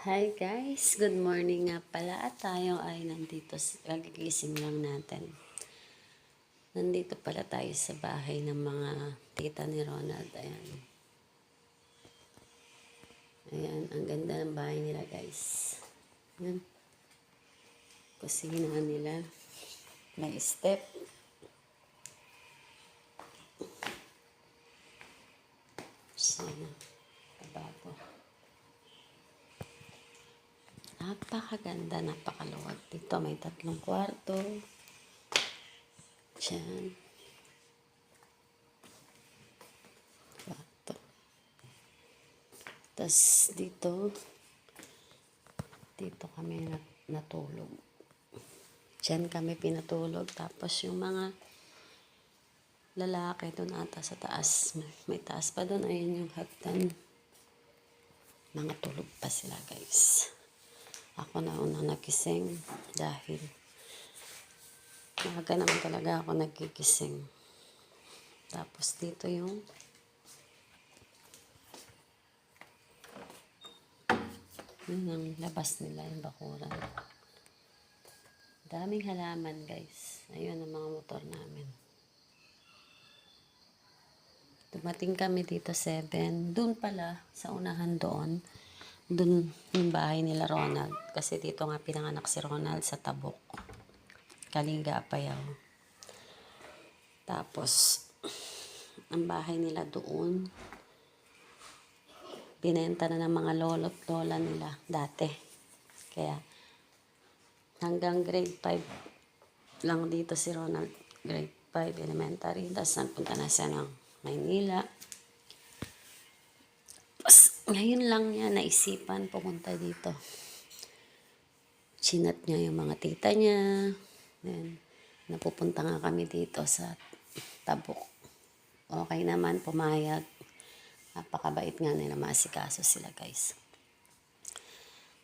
Hi guys, good morning nga pala at tayo ay nandito, kagigising lang natin. Nandito pala tayo sa bahay ng mga tita ni Ronald. Ayan. Ayan, ang ganda ng bahay nila guys. Ayan. Kusina nila. May step. Sana. Tababo. Napakaganda, napakaluwag. Dito may 3 kwarto. Diyan. Kwarto. Tapos dito kami natulog. Diyan kami pinatulog. Tapos yung mga lalaki doon ata sa taas. May taas pa doon. Ayun yung hagdan. Mga tulog pa sila guys. Ako na unang nagising dahil maaga naman talaga ako nagigising. Tapos dito yung yun ang labas nila, yung bakuran. Daming halaman guys. Ayun ang mga motor namin. Dumating kami dito 7. Doon pala, sa unahan doon yung bahay nila Ronald. Kasi dito nga pinanganak si Ronald sa Tabok. Kalinga, Apayao. Tapos, ang bahay nila doon, binenta na ng mga lolo't lola nila dati. Kaya, hanggang grade 5 lang dito si Ronald. Grade 5 elementary. Tapos, nagpunta na siya ng Maynila. Ngayon lang niya naisipan pumunta dito. Chinat niya yung mga tita niya. Then, napupunta nga kami dito sa Tabok. Okay naman, pumayag. Napakabait nga nila, maasikaso sila guys.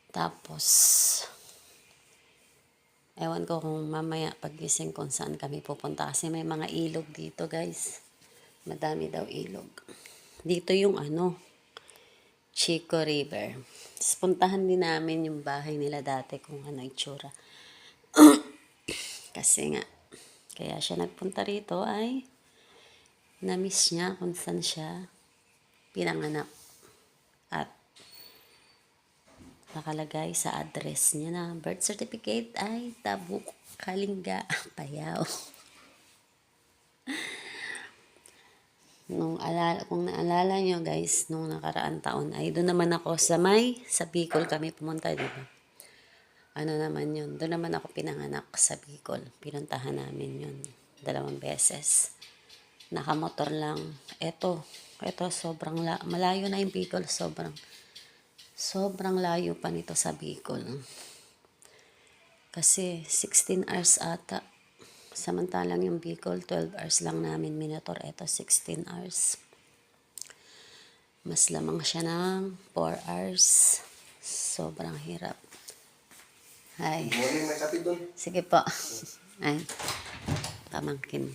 Tapos, ewan ko kung mamaya pagising kung saan kami pupunta. Kasi may mga ilog dito guys. Madami daw ilog. Dito yung Chico River. Tapos puntahan din namin yung bahay nila dati kung ano itsura. Kasi nga, kaya siya nagpunta rito ay na-miss niya kung saan siya pinanganak. At nakalagay sa address niya na birth certificate ay Tabuk, Kalinga, Apayao. Kung naalala nyo guys, nung nakaraan taon ay doon naman ako sa Bicol kami pumunta, di ba? Ano naman yun, doon naman ako pinanganak sa Bicol. Pinuntahan namin yun 2 beses. Nakamotor lang. Ito sobrang malayo na yung Bicol, sobrang layo pa nito sa Bicol. Kasi 16 hours ata. Samantalang yung Bicol, 12 hours lang namin minotor. Ito, 16 hours. Mas lamang siya ng 4 hours. Sobrang hirap. Ay. Morning, may kape doon. Sige po. Ay, pamangkin.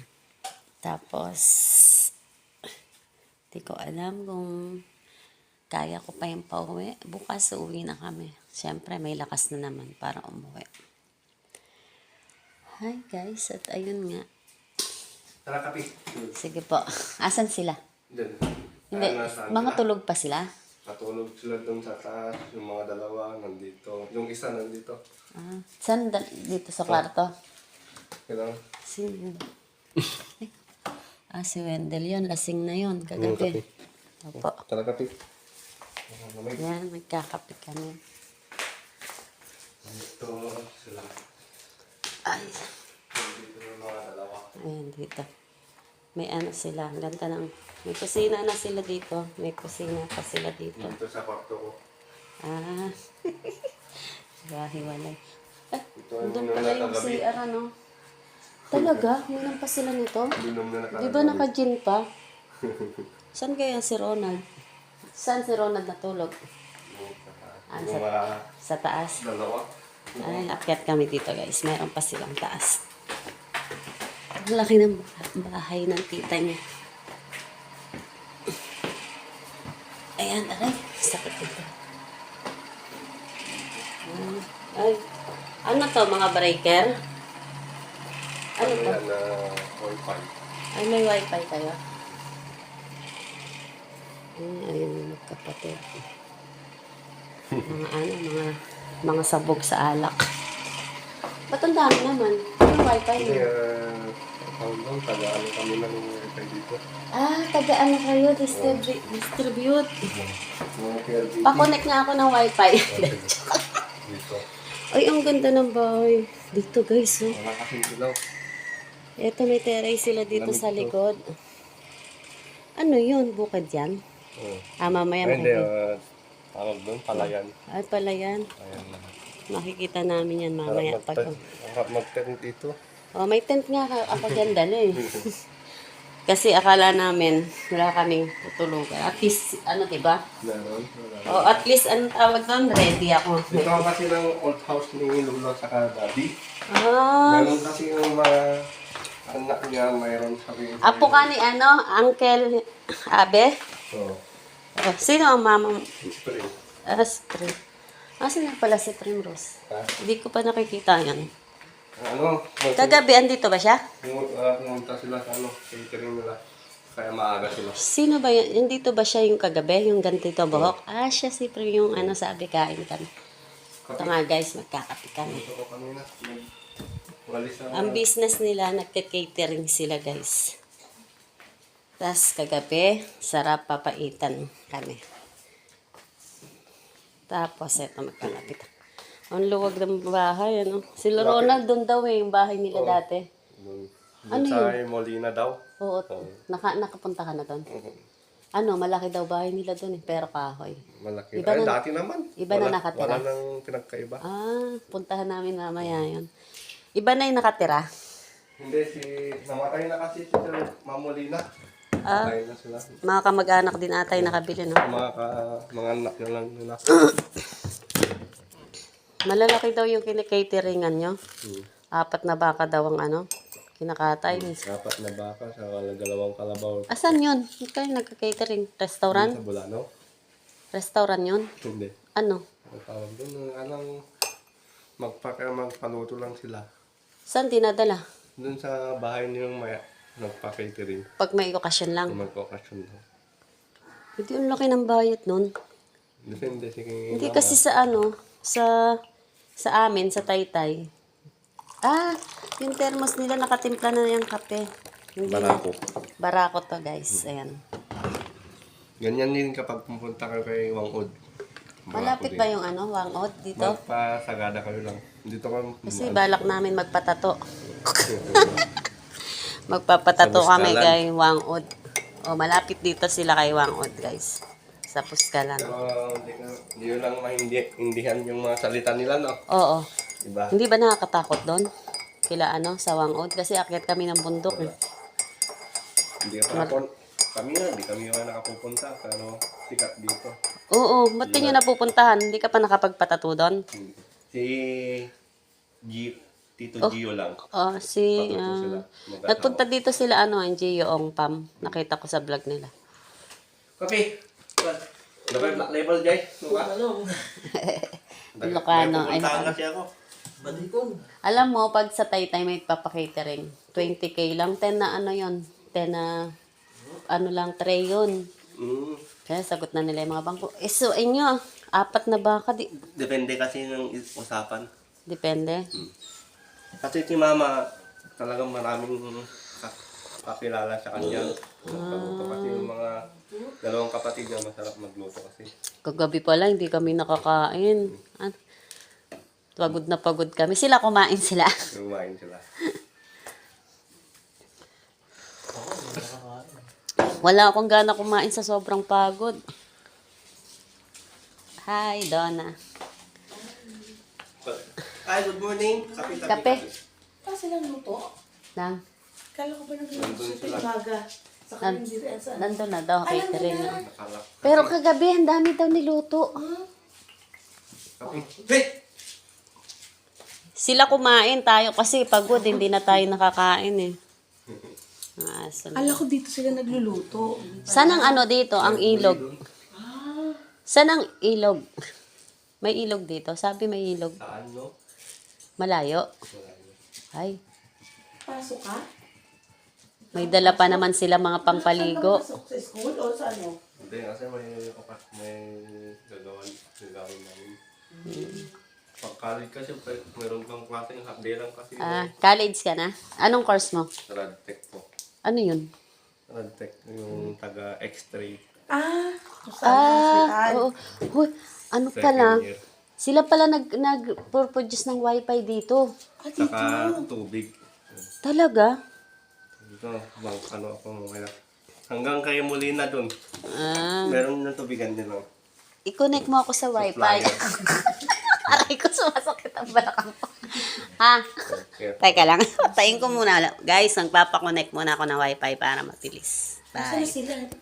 Tapos, di ko alam kung kaya ko pa yung pauwi. Bukas uuwi na kami. Siyempre, may lakas na naman para umuwi. Hi guys, at ayun nga. Tara, kape. Sige po. Asan sila? Doon. Hindi, mga tulog pa sila? Natulog sila doon sa taas. Yung mga dalawa nandito. Yung isa nandito. Saan dito sa kwarto? Kailangan. Sino? Si Wendell yun. Lasing na yun. Kagabi. Opo. Tara, kape. Yan, magkakape kami. Dito sila. Ay. Dito yung mga dalawa. Ayan, dito. May sila. Ang ganda ng... May kusina na sila dito. May kusina pa sila dito. Dito sa kwarto ko. Hiwalay. Ito yung Doon minum pala na yung kagabi. CR, Talaga? Minum pa sila nito? Minum na Di ba naka-gin pa? Saan kaya si Ronald? Saan si Ronald natulog? Yung mga Sa taas? dalawa. Ay, akyat kami dito guys. Meron pa silang taas. Ang laki ng bahay ng tita niya. Ayan, aray. Sakit dito. Ano to, mga breaker? Ano to? Yan na Wi-Fi. Ay, may wifi kayo? Ayun yung magkapatid. Mga sabog sa alak. Ba't ang dami naman? Yung wifi Hindi, niyo? tawag doon, taga-ano kami ng Wi-Fi dito. Ah, taga-ano kayo? Distribute. Mga PLDT. Pa-connect nga ako ng wifi. Dito. Ay, ang ganda ng bahay. Dito guys, oh. Wala kasing ilaw. Eto, may terrace sila dito Lamig sa to. likod. Ano yun? Bukid yan? Oo. Ah, mamaya Ay, hindi, makikita. tawag doon, palayan. Ay, pala yan. Ayan na. Makikita namin yan mamaya. Harap mag-tent dito. Oh, may tent nga ako dyan dali. Kasi akala namin, wala kaming tutulugan. At least, ano, diba? Meron. Oh, at least, anong tawag doon? Ready ako. Dito kasi ng old house ni Lula sa Daddy. Ah, Meron kasi yung mga anak niya, mayroon sabi. apo ka ni ano, Uncle Abe? Oo. Oh, sino ang mama? Spray. Ah, si Prim. Asan na pala si Primrose? Ha? Hindi ko pa nakikita yan. Ano? Kagabi, andito ba siya? Pumunta sila sa catering nila. Kaya maaga sila. Sino ba yun? Andito ba siya yung kagabi? Yung ganito buhok? Ah, siya si Prim yung ano sabi kain kami. Ito nga guys, magkakapi kami. Ito ko kanina. Walis na. Ang business nila, nagka-catering sila guys. Tapos kagabi, sarap papaitan kami. Tapos ito magkalapit. Ang luwag ng bahay, ano? Sila Ronald doon daw eh, yung bahay nila dati. Ano sa Molina daw. Oo, nakapunta ka na doon. Ano, malaki daw bahay nila doon eh, pero kahoy. Malaki. Iba Ay, na- dati naman. iba na nakatira. Wala nang pinagkaiba. Ah, puntahan namin mamaya yun. Iba na yung nakatira. Hindi, namatay na kasi si Sir Mamolina. Ah, Namatay na sila. mga kamag-anak din ata yung nakabili, no? Mga anak na lang nila. Malalaki daw yung kinikateringan nyo. Hmm. 4 na baka daw ang ano, kinakatay. Apat na baka sa dalawang kalabaw. Asan yun? Kayo nagka-catering? Restaurant? Sa Bulano? Restaurant yun? Hindi. Ano? Ang tawag doon, anong magpaluto lang sila. Saan dinadala? Doon sa bahay niyong may nagpa-catering. Pag may okasyon lang. Mag-okasyon daw. Hindi ang laki ng bayad nun. Depende sige. Hindi kasi sa ano, sa amin, sa Taytay. Ah, yung thermos nila nakatimpla na yung kape. Hindi Barako. Na. Barako to guys. Ayan. Ganyan din kapag pumunta kayo kay Wangod. Malapit ba yung ano, Wangod dito? Magpasagada kayo lang. Dito ka. Kasi balak namin magpatato. Magpapatato Sa kami Buskalan. kay Wangod. O, malapit dito sila kay Wangod guys. Sa Puskalan. Pero hindi ko lang maindihan yung mga salita nila, no? Oo. Diba? Hindi ba nakakatakot doon? Kila ano, sa Wangod? Kasi akyat kami ng bundok. Eh. Hindi ka pa kami nga, hindi kami nga nakapupunta. Pero sikat dito. Oo, ba't di nyo napupuntahan? Hindi ka pa nakapagpatato doon? Si Tito Oh. Gio lang. Oh, si... Patuto sila. nagpunta dito sila, ano, ang Gio Ong Pam. Nakita ko sa vlog nila. Copy. Dapat black label, Jay. Ilocano. Ay, kasi ako. alam mo, pag sa Taytay may papakatering, 20k lang. 10 na ano yon 10 na ano lang, tray yun. Mm. Kaya sagot na nila yung mga bangko. Eh, so, inyo, 4 na baka. Depende kasi ng usapan. Depende. Kasi si Mama, talagang maraming kakilala sa kanya. Pagluto kasi yung mga dalawang kapatid niya masarap magluto kasi. Kagabi pala, hindi kami nakakain. Pagod na pagod kami. Sila, kumain sila. Kumain sila. Wala akong gana kumain sa sobrang pagod. Hi, Donna. Hi, good morning. Kape. Silang luto? Nang, Kala ko ba nagluto sa umaga? Sa kalendira. Saan? nandun na daw, catering. Nakalak. Pero kagabi, ang dami daw niluto. Kape. Hey! Sila kumain, tayo kasi pagod, hindi na tayo nakakain eh. Kala ko dito sila nagluluto. Saan ang ano dito? Ang ilog. Saan ang ilog? May ilog dito. Sabi may ilog. Saan, no? Malayo. Malayo. Ay, Pasok ka? may dala pa naman sila mga pangpaligo. Saan ka pasok? Sa school o sa ano? Hindi, kasi may gagawin namin. Pag-college kasi, meron kang klaseng half-day lang kasi. Ah, college ka na? Anong course mo? Radtech po. Ano yun? Radtech, yung taga-X-ray. Sa Ah, hospital. oo. Hoy, ano pala? Second year. Sila pala nag-produce ng wifi dito. Saka tubig. Talaga? Ito, ano ako mamaya. Hanggang kay Molina dun. Ah, Meron na tubigan din lang. i-connect mo ako sa wifi. Supplier. Aray ko, sumasakit ang balakang ko. Ha? Okay. Teka lang. Tayin ko muna. Guys, nagpapakonect muna ako ng wifi para mabilis. Saan Bye. sila?